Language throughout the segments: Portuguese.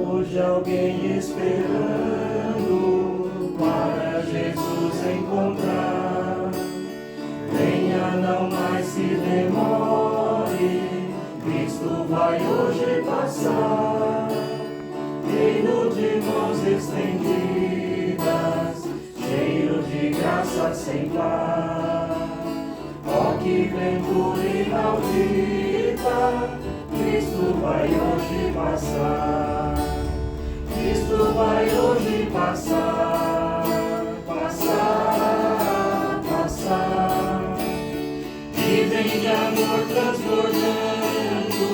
Hoje alguém esperando para Jesus encontrar. Venha, não mais se demore, Cristo vai hoje passar. Reino de mãos estendidas, cheio de graça sem par. Ó que ventura inaudita, Cristo vai hoje passar. Cristo vai hoje passar, passar, passar. E vem de amor transbordando,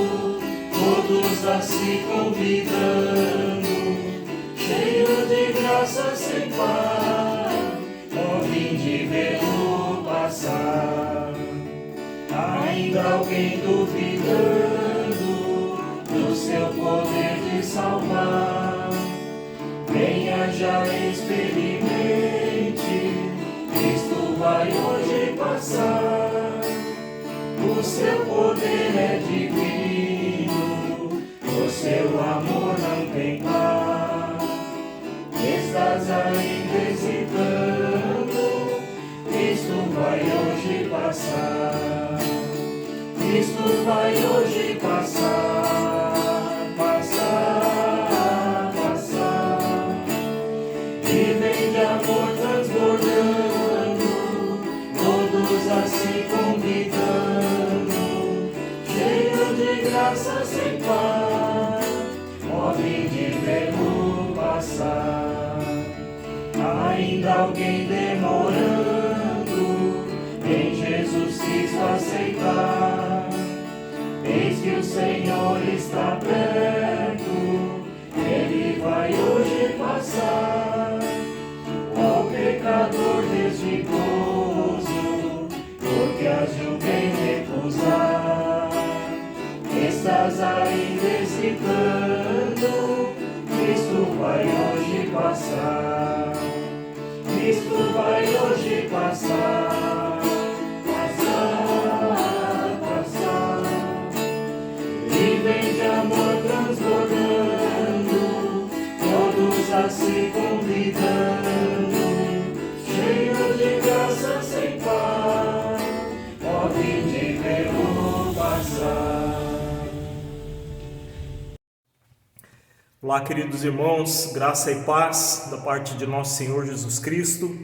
todos a se convidando, cheio de graça sem par. Ó, vinde vê-lo passar. Ainda alguém duvidando do seu poder de salvar, venha, já experimente, Cristo vai hoje passar. O seu poder é divino, o seu amor não tem par. Estás ainda hesitando, Cristo vai hoje passar. Cristo vai hoje passar, passar, passar. E vem de amor transbordando, todos a se convidando, cheio de graça sem par. Ó, vinde vê-lo passar. Ainda alguém demorando, em Jesus Cristo aceitar. Eis que o Senhor está perto, Ele vai hoje passar. Ó pecador desdigoso, porque has de o bem recusar. Estás ainda hesitando, Cristo vai hoje passar. Cristo vai hoje passar. Vem de amor transbordando, todos a se convidando, cheio de graça sem par. Ó, vinde vê-lo passar. Olá, queridos irmãos, graça e paz da parte de nosso Senhor Jesus Cristo.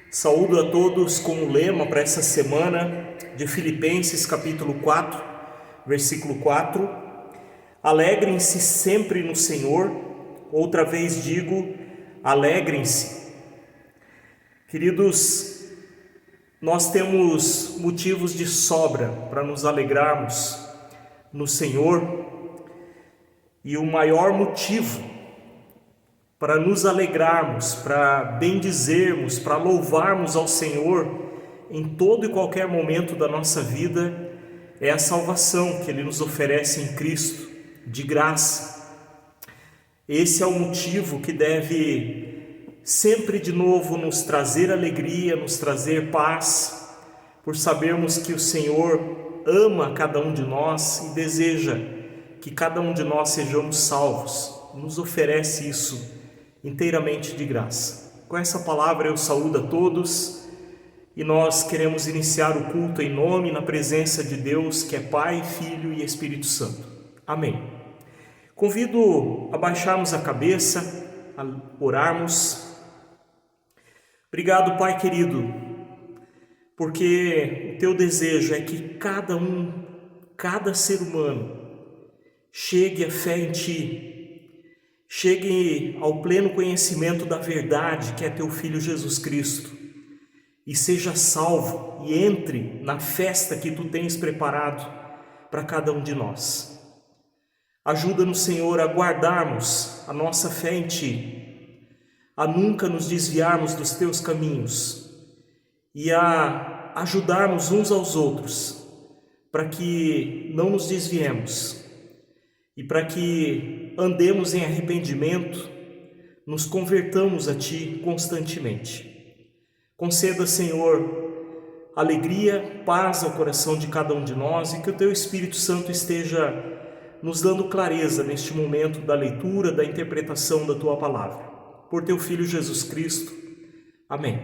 Saúdo a todos com o lema para essa semana de Filipenses capítulo 4, versículo 4. Alegrem-se sempre no Senhor. Outra vez digo, alegrem-se. Queridos, nós temos motivos de sobra para nos alegrarmos no Senhor, e o maior motivo para nos alegrarmos, para bendizermos, para louvarmos ao Senhor em todo e qualquer momento da nossa vida é a salvação que Ele nos oferece em Cristo, de graça. Esse é o motivo que deve sempre de novo nos trazer alegria, nos trazer paz, por sabermos que o Senhor ama cada um de nós e deseja que cada um de nós sejamos salvos. Nos oferece isso inteiramente de graça. Com essa palavra eu saúdo a todos e nós queremos iniciar o culto em nome, na presença de Deus, que é Pai, Filho e Espírito Santo. Amém. Convido a baixarmos a cabeça, a orarmos. Obrigado, Pai querido, porque o Teu desejo é que cada ser humano, chegue à fé em Ti, chegue ao pleno conhecimento da verdade que é Teu Filho Jesus Cristo, e seja salvo e entre na festa que Tu tens preparado para cada um de nós. Ajuda-nos, Senhor, a guardarmos a nossa fé em Ti, a nunca nos desviarmos dos Teus caminhos e a ajudarmos uns aos outros para que não nos desviemos e para que andemos em arrependimento, nos convertamos a Ti constantemente. Conceda, Senhor, alegria, paz ao coração de cada um de nós e que o Teu Espírito Santo esteja nos dando clareza neste momento da leitura, da interpretação da Tua Palavra. Por Teu Filho Jesus Cristo. Amém.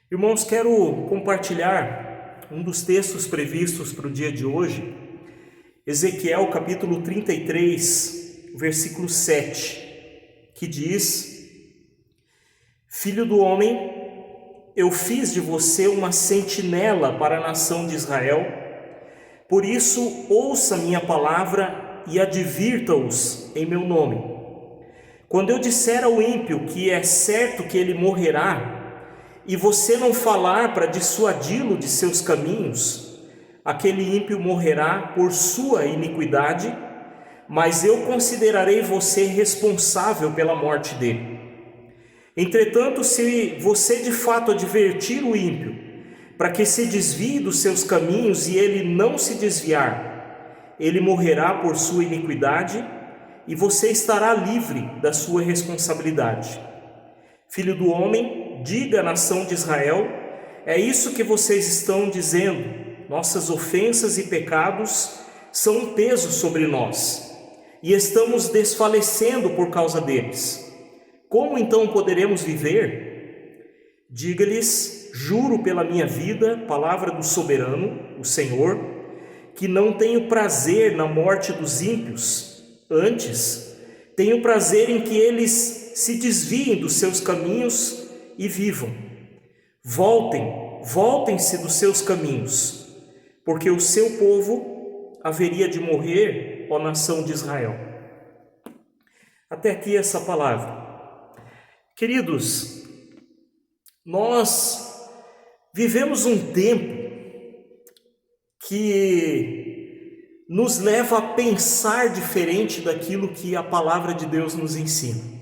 Irmãos, quero compartilhar um dos textos previstos para o dia de hoje, Ezequiel capítulo 33, versículo 7, que diz: Filho do homem, eu fiz de você uma sentinela para a nação de Israel, por isso ouça minha palavra e advirta-os em meu nome. Quando eu disser ao ímpio que é certo que ele morrerá, e você não falar para dissuadi-lo de seus caminhos, aquele ímpio morrerá por sua iniquidade, mas eu considerarei você responsável pela morte dele. Entretanto, se você de fato advertir o ímpio, para que se desvie dos seus caminhos e ele não se desviar, ele morrerá por sua iniquidade e você estará livre da sua responsabilidade. Filho do homem, diga à nação de Israel: é isso que vocês estão dizendo, nossas ofensas e pecados são um peso sobre nós, e estamos desfalecendo por causa deles. Como então poderemos viver? Diga-lhes: juro pela minha vida, palavra do soberano, o Senhor, que não tenho prazer na morte dos ímpios, antes tenho prazer em que eles se desviem dos seus caminhos e vivam. Voltem-se dos seus caminhos, porque o seu povo haveria de morrer, ó nação de Israel. Até aqui essa palavra. Queridos, nós vivemos um tempo que nos leva a pensar diferente daquilo que a palavra de Deus nos ensina.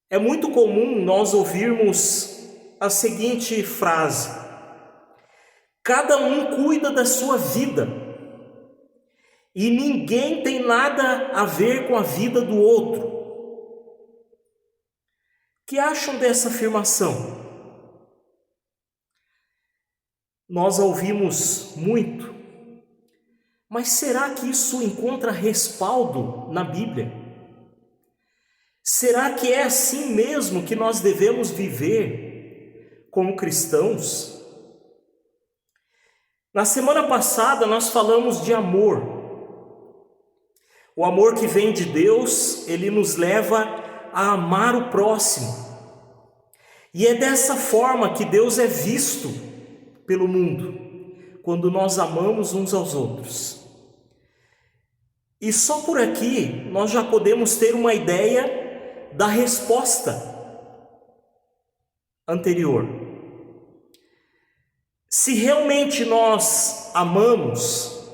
É muito comum nós ouvirmos a seguinte frase: cada um cuida da sua vida e ninguém tem nada a ver com a vida do outro. O que acham dessa afirmação? Nós a ouvimos muito, mas será que isso encontra respaldo na Bíblia? Será que é assim mesmo que nós devemos viver como cristãos? Na semana passada nós falamos de amor. O amor que vem de Deus, ele nos leva a amar o próximo. E é dessa forma que Deus é visto pelo mundo, quando nós amamos uns aos outros. E só por aqui nós já podemos ter uma ideia da resposta anterior. Se realmente nós amamos,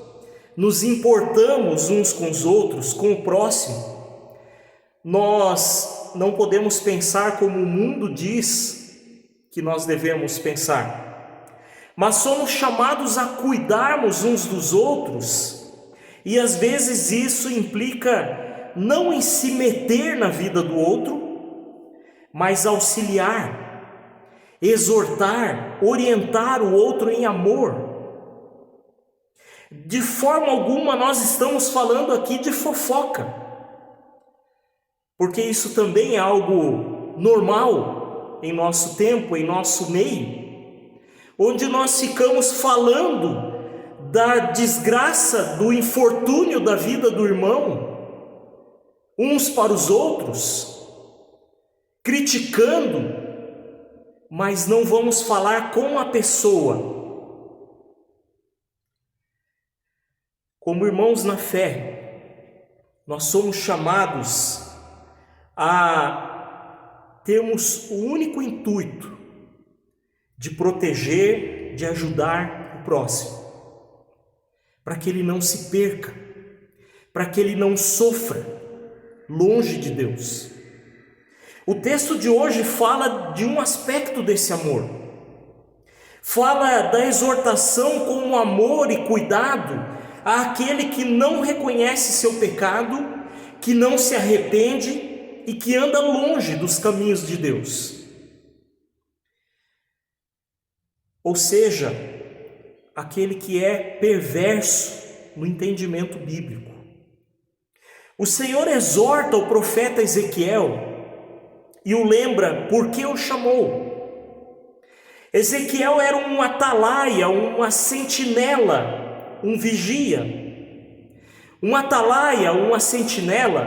nos importamos uns com os outros, com o próximo, nós não podemos pensar como o mundo diz que nós devemos pensar, mas somos chamados a cuidarmos uns dos outros, e às vezes isso implica não em se meter na vida do outro, mas auxiliar, exortar, orientar o outro em amor. De forma alguma nós estamos falando aqui de fofoca, porque isso também é algo normal em nosso tempo, em nosso meio, onde nós ficamos falando da desgraça, do infortúnio da vida do irmão, uns para os outros, criticando, mas não vamos falar com a pessoa. Como irmãos na fé, nós somos chamados a termos o único intuito de proteger, de ajudar o próximo, para que ele não se perca, para que ele não sofra longe de Deus. O texto de hoje fala de um aspecto desse amor. Fala da exortação com amor e cuidado àquele que não reconhece seu pecado, que não se arrepende e que anda longe dos caminhos de Deus. Ou seja, aquele que é perverso no entendimento bíblico. O Senhor exorta o profeta Ezequiel e o lembra por que o chamou. Ezequiel era um atalaia, uma sentinela, um vigia. Um atalaia, uma sentinela,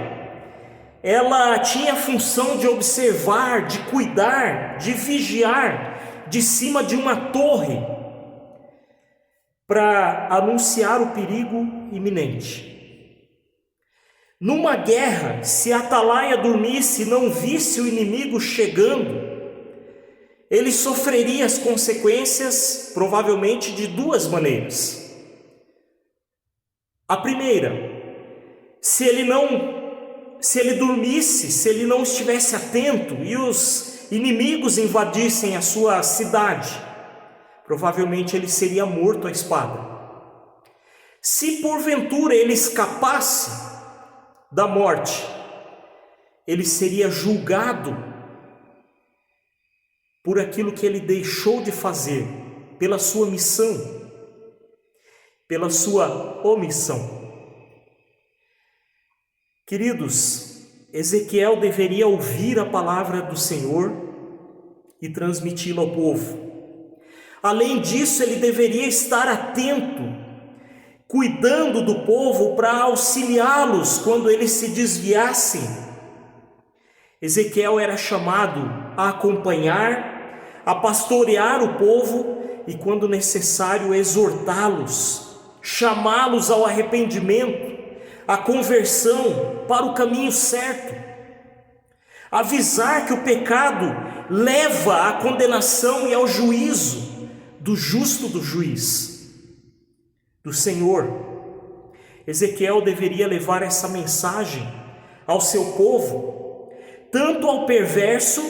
ela tinha a função de observar, de cuidar, de vigiar de cima de uma torre para anunciar o perigo iminente. Numa guerra, se a atalaia dormisse e não visse o inimigo chegando, ele sofreria as consequências provavelmente de duas maneiras. A primeira, se ele dormisse, se ele não estivesse atento e os inimigos invadissem a sua cidade, provavelmente ele seria morto à espada. Se porventura ele escapasse da morte, ele seria julgado por aquilo que ele deixou de fazer, pela sua missão, pela sua omissão. Queridos, Ezequiel deveria ouvir a palavra do Senhor e transmiti-la ao povo. Além disso, ele deveria estar atento, cuidando do povo para auxiliá-los quando eles se desviassem. Ezequiel era chamado a acompanhar, a pastorear o povo e, quando necessário, exortá-los, chamá-los ao arrependimento, à conversão para o caminho certo, avisar que o pecado leva à condenação e ao juízo do justo do juiz, do Senhor. Ezequiel deveria levar essa mensagem ao seu povo, tanto ao perverso,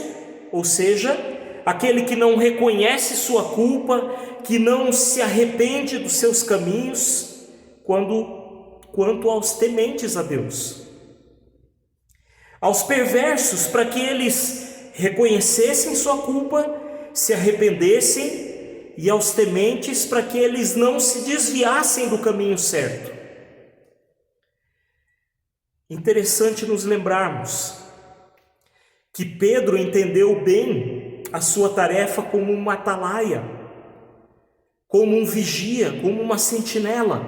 ou seja, aquele que não reconhece sua culpa, que não se arrepende dos seus caminhos, quanto aos tementes a Deus. Aos perversos, para que eles reconhecessem sua culpa, se arrependessem, e aos tementes, para que eles não se desviassem do caminho certo. Interessante nos lembrarmos que Pedro entendeu bem a sua tarefa como uma atalaia, como um vigia, como uma sentinela.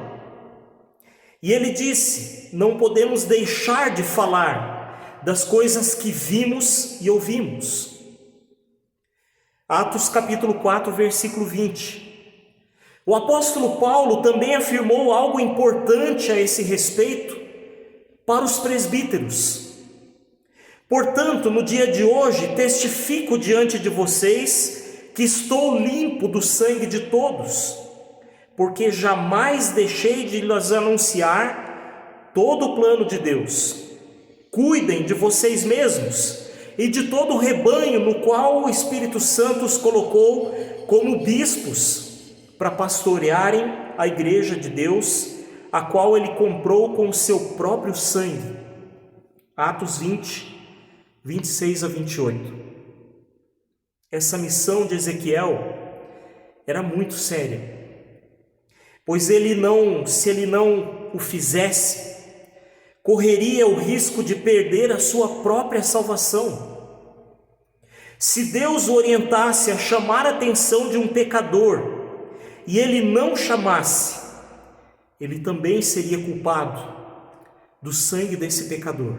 E ele disse: não podemos deixar de falar das coisas que vimos e ouvimos. Atos capítulo 4, versículo 20. O apóstolo Paulo também afirmou algo importante a esse respeito para os presbíteros. Portanto, no dia de hoje, testifico diante de vocês que estou limpo do sangue de todos, porque jamais deixei de lhes anunciar todo o plano de Deus. Cuidem de vocês mesmos e de todo o rebanho no qual o Espírito Santo os colocou como bispos para pastorearem a igreja de Deus, a qual ele comprou com o seu próprio sangue. Atos 20, 26 a 28. Essa missão de Ezequiel era muito séria, pois se ele não o fizesse, correria o risco de perder a sua própria salvação. Se Deus o orientasse a chamar a atenção de um pecador e ele não chamasse, ele também seria culpado do sangue desse pecador.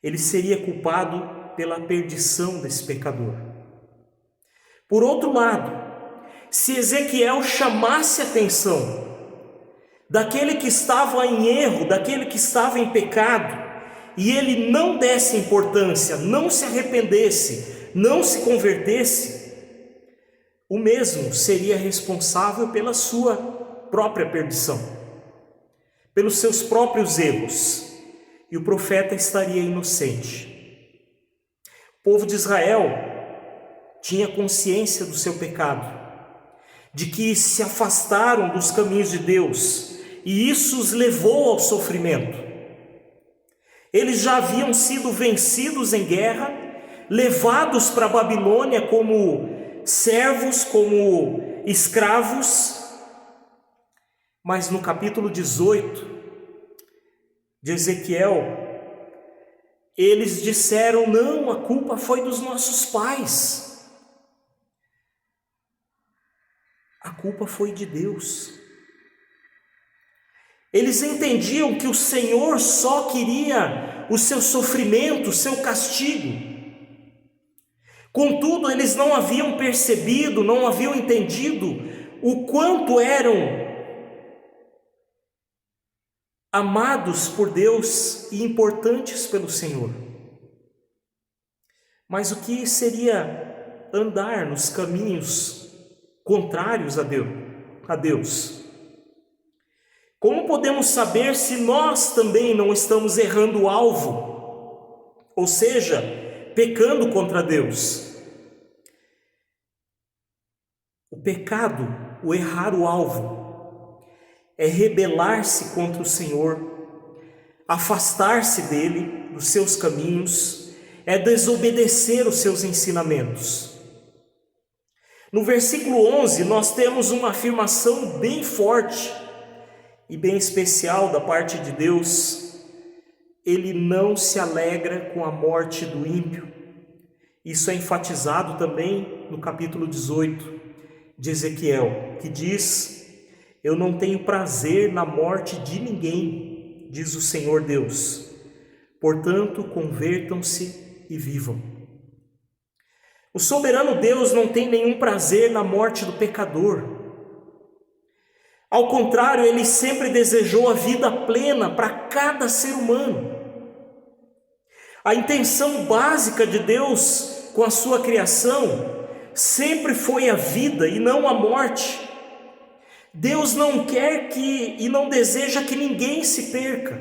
Ele seria culpado pela perdição desse pecador. Por outro lado, se Ezequiel chamasse a atenção daquele que estava em erro, daquele que estava em pecado, e ele não desse importância, não se arrependesse, não se convertesse, o mesmo seria responsável pela sua própria perdição, pelos seus próprios erros, e o profeta estaria inocente. O povo de Israel tinha consciência do seu pecado, de que se afastaram dos caminhos de Deus, e isso os levou ao sofrimento. Eles já haviam sido vencidos em guerra, levados para a Babilônia como servos, como escravos, mas no capítulo 18 de Ezequiel, eles disseram: não, a culpa foi dos nossos pais, a culpa foi de Deus. Eles entendiam que o Senhor só queria o seu sofrimento, o seu castigo. Contudo, eles não haviam percebido, não haviam entendido o quanto eram amados por Deus e importantes pelo Senhor. Mas o que seria andar nos caminhos contrários a Deus? Como podemos saber se nós também não estamos errando o alvo, ou seja, pecando contra Deus? O pecado, o errar o alvo, é rebelar-se contra o Senhor, afastar-se dele, dos seus caminhos, é desobedecer os seus ensinamentos. No versículo 11, nós temos uma afirmação bem forte e bem especial da parte de Deus. Ele não se alegra com a morte do ímpio. Isso é enfatizado também no capítulo 18 de Ezequiel, que diz: eu não tenho prazer na morte de ninguém, diz o Senhor Deus. Portanto, convertam-se e vivam. O soberano Deus não tem nenhum prazer na morte do pecador. Ao contrário, ele sempre desejou a vida plena para cada ser humano. A intenção básica de Deus com a sua criação sempre foi a vida e não a morte. Deus não quer e não deseja que ninguém se perca.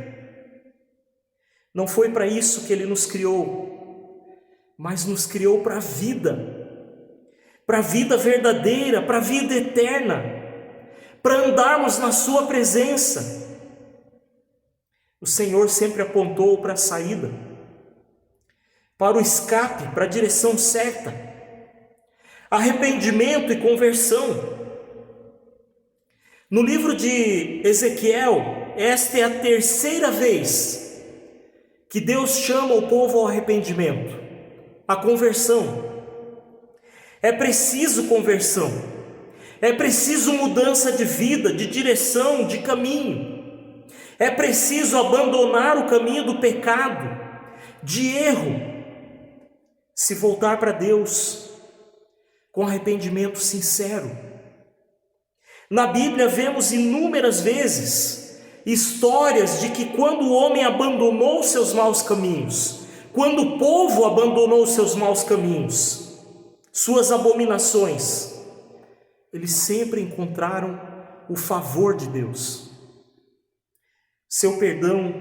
Não foi para isso que ele nos criou, mas nos criou para a vida verdadeira, para a vida eterna, para andarmos na sua presença. O Senhor sempre apontou para a saída, para o escape, para a direção certa, arrependimento e conversão. No livro de Ezequiel, esta é a terceira vez que Deus chama o povo ao arrependimento, à conversão. É preciso conversão, é preciso mudança de vida, de direção, de caminho. É preciso abandonar o caminho do pecado, de erro, se voltar para Deus com arrependimento sincero. Na Bíblia vemos inúmeras vezes histórias de que quando o homem abandonou seus maus caminhos, quando o povo abandonou seus maus caminhos, suas abominações, eles sempre encontraram o favor de Deus, seu perdão,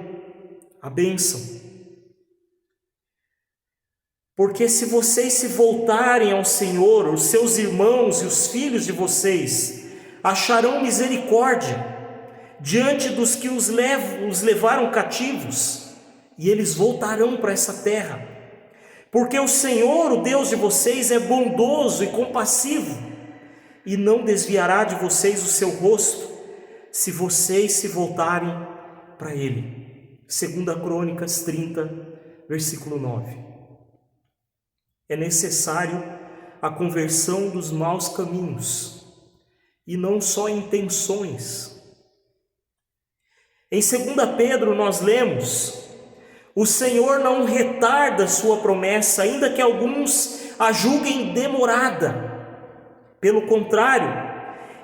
a bênção. Porque se vocês se voltarem ao Senhor, os seus irmãos e os filhos de vocês acharão misericórdia diante dos que os levaram cativos, e eles voltarão para essa terra. Porque o Senhor, o Deus de vocês, é bondoso e compassivo, e não desviará de vocês o seu rosto, se vocês se voltarem para Ele. 2 Crônicas 30, versículo 9. É necessário a conversão dos maus caminhos, e não só intenções. Em 2 Pedro nós lemos: o Senhor não retarda sua promessa, ainda que alguns a julguem demorada. Pelo contrário,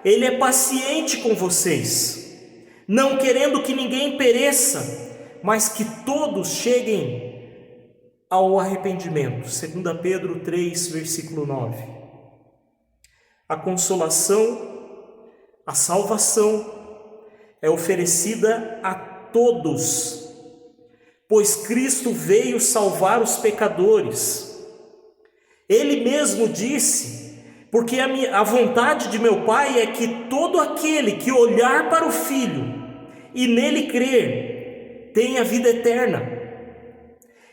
Ele é paciente com vocês, não querendo que ninguém pereça, mas que todos cheguem ao arrependimento. 2 Pedro 3, versículo 9. A consolação, a salvação é oferecida a todos, pois Cristo veio salvar os pecadores. Ele mesmo disse: porque a vontade de meu Pai é que todo aquele que olhar para o Filho e nele crer tenha vida eterna,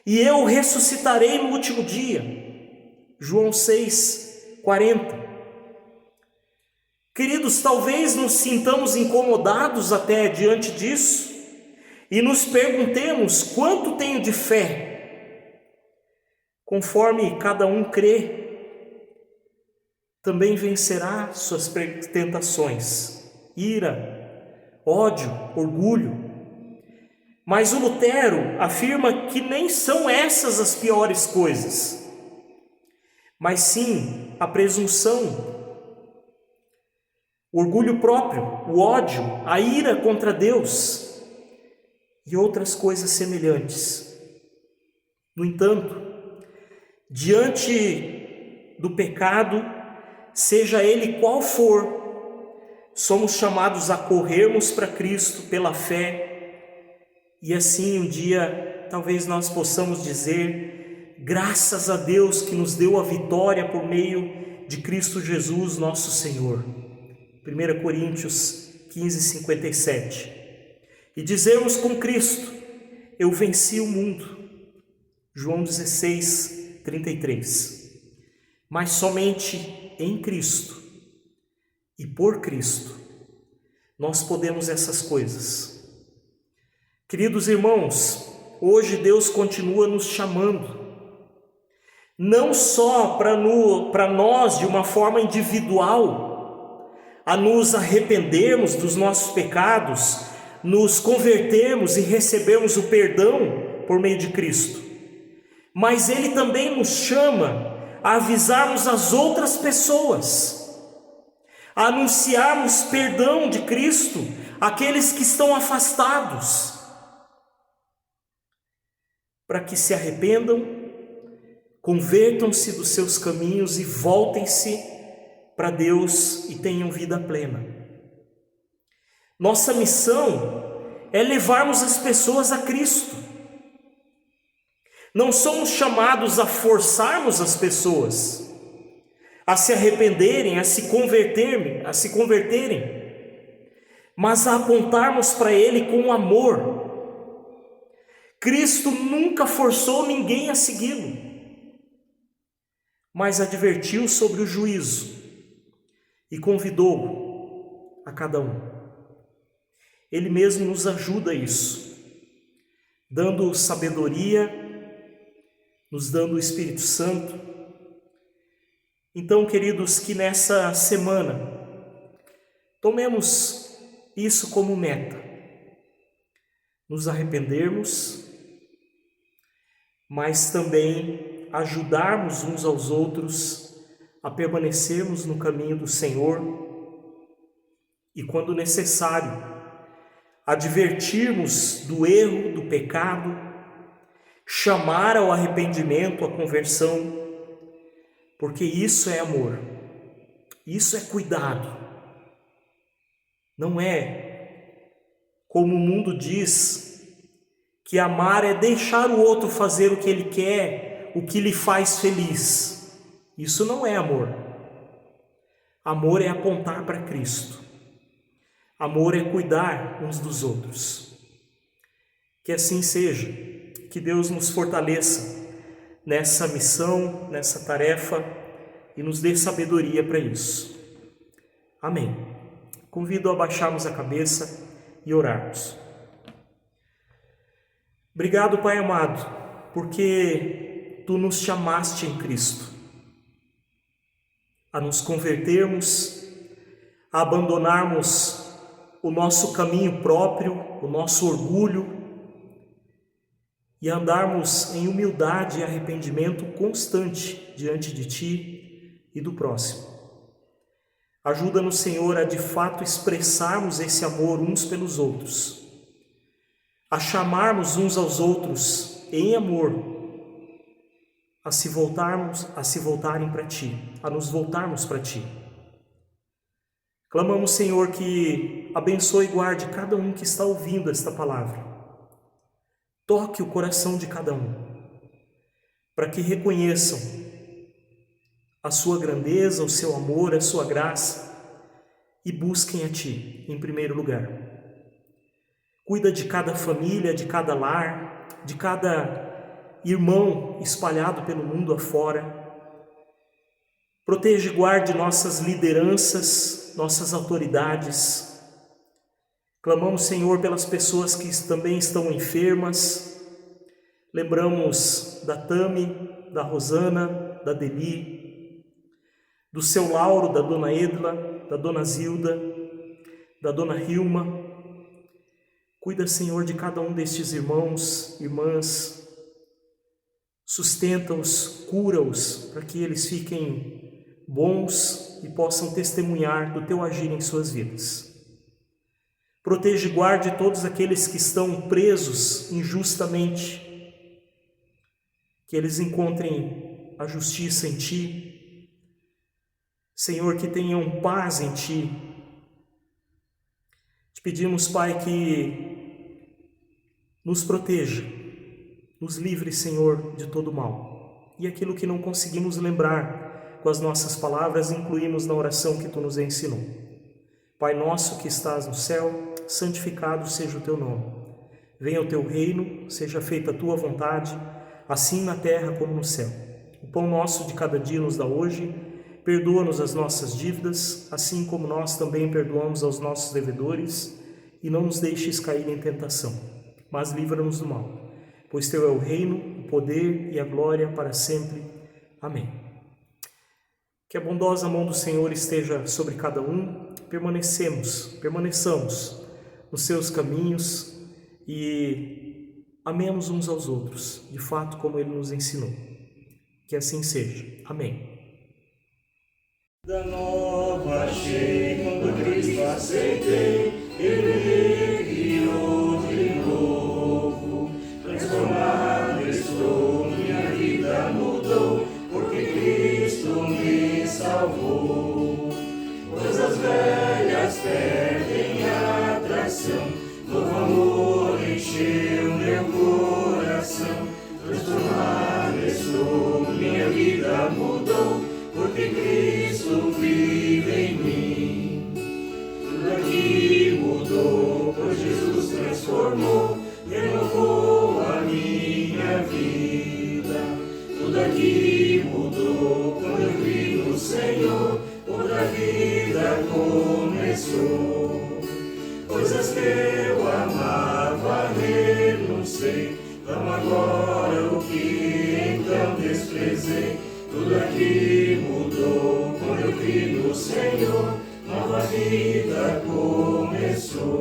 e eu o ressuscitarei no último dia. João 6:40. Queridos, talvez nos sintamos incomodados até diante disso e nos perguntemos: quanto tenho de fé? Conforme cada um crê, também vencerá suas tentações, ira, ódio, orgulho. Mas o Lutero afirma que nem são essas as piores coisas, mas sim a presunção, o orgulho próprio, o ódio, a ira contra Deus e outras coisas semelhantes. No entanto, diante do pecado, seja ele qual for, somos chamados a corrermos para Cristo pela fé, e assim um dia talvez nós possamos dizer: graças a Deus que nos deu a vitória por meio de Cristo Jesus, nosso Senhor. 1 Coríntios 15:57. E dizermos com Cristo: eu venci o mundo. João 16:33. Mas somente em Cristo e por Cristo nós podemos essas coisas. Queridos irmãos, hoje Deus continua nos chamando, não só para nós de uma forma individual, a nos arrependermos dos nossos pecados, nos convertermos e recebermos o perdão por meio de Cristo, mas Ele também nos chama a avisarmos as outras pessoas, a anunciarmos perdão de Cristo àqueles que estão afastados, para que se arrependam, convertam-se dos seus caminhos e voltem-se para Deus e tenham vida plena. Nossa missão é levarmos as pessoas a Cristo. Não somos chamados a forçarmos as pessoas a se arrependerem, a se converterem, mas a apontarmos para Ele com amor. Cristo nunca forçou ninguém a segui-lo, mas advertiu sobre o juízo e convidou a cada um. Ele mesmo nos ajuda a isso, dando sabedoria, nos dando o Espírito Santo. Então, queridos, que nessa semana tomemos isso como meta, nos arrependermos, mas também ajudarmos uns aos outros a permanecermos no caminho do Senhor e, quando necessário, advertirmos do erro, do pecado, chamar ao arrependimento, à conversão, porque isso é amor, isso é cuidado. Não é como o mundo diz, que amar é deixar o outro fazer o que ele quer, o que lhe faz feliz. Isso não é amor. Amor é apontar para Cristo. Amor é cuidar uns dos outros. Que assim seja, que Deus nos fortaleça nessa missão, nessa tarefa e nos dê sabedoria para isso. Amém. Convido a baixarmos a cabeça e orarmos. Obrigado, Pai amado, porque Tu nos chamaste em Cristo a nos convertermos, a abandonarmos o nosso caminho próprio, o nosso orgulho, e andarmos em humildade e arrependimento constante diante de Ti e do próximo. Ajuda-nos, Senhor, a de fato expressarmos esse amor uns pelos outros, a chamarmos uns aos outros em amor, a se voltarem para Ti, a nos voltarmos para Ti. Clamamos, Senhor, que abençoe e guarde cada um que está ouvindo esta palavra, toque o coração de cada um, para que reconheçam a sua grandeza, o seu amor, a sua graça e busquem a Ti em primeiro lugar. Cuida de cada família, de cada lar, de cada irmão espalhado pelo mundo afora. Proteja e guarde nossas lideranças, nossas autoridades. Clamamos, Senhor, pelas pessoas que também estão enfermas. Lembramos da Tami, da Rosana, da Deli, do seu Lauro, da Dona Edla, da Dona Zilda, da Dona Hilma. Cuida, Senhor, de cada um destes irmãos, irmãs. Sustenta-os, cura-os, para que eles fiquem bons e possam testemunhar do Teu agir em suas vidas. Proteja e guarde todos aqueles que estão presos injustamente, que eles encontrem a justiça em Ti. Senhor, que tenham paz em Ti. Te pedimos, Pai, que nos proteja, nos livre, Senhor, de todo mal. E aquilo que não conseguimos lembrar com as nossas palavras, incluímos na oração que Tu nos ensinou. Pai nosso que estás no céu, santificado seja o Teu nome. Venha o Teu reino, seja feita a Tua vontade, assim na terra como no céu. O pão nosso de cada dia nos dá hoje. Perdoa-nos as nossas dívidas, assim como nós também perdoamos aos nossos devedores, e não nos deixes cair em tentação, mas livra-nos do mal. Pois Teu é o reino, o poder e a glória para sempre. Amém. Que a bondosa mão do Senhor esteja sobre cada um. Permaneçamos nos seus caminhos e amemos uns aos outros, de fato como Ele nos ensinou. Que assim seja. Amém. Da nova achei, quando Cristo aceitei, Ele guiou de novo. Transformado estou, minha vida mudou, porque Cristo me salvou. Coisas velhas perdem a atração, novo amor encheu meu coração. Transformado estou, minha vida mudou, porque Cristo vive em mim. Tudo aqui mudou, pois Jesus transformou, renovou a minha vida. Tudo aqui mudou, quando eu vi no Senhor, outra vida começou. Coisas que eu amava, renunciei, amo agora o que então desprezei. Tudo aqui mudou, quando eu vi no Senhor, nova vida começou.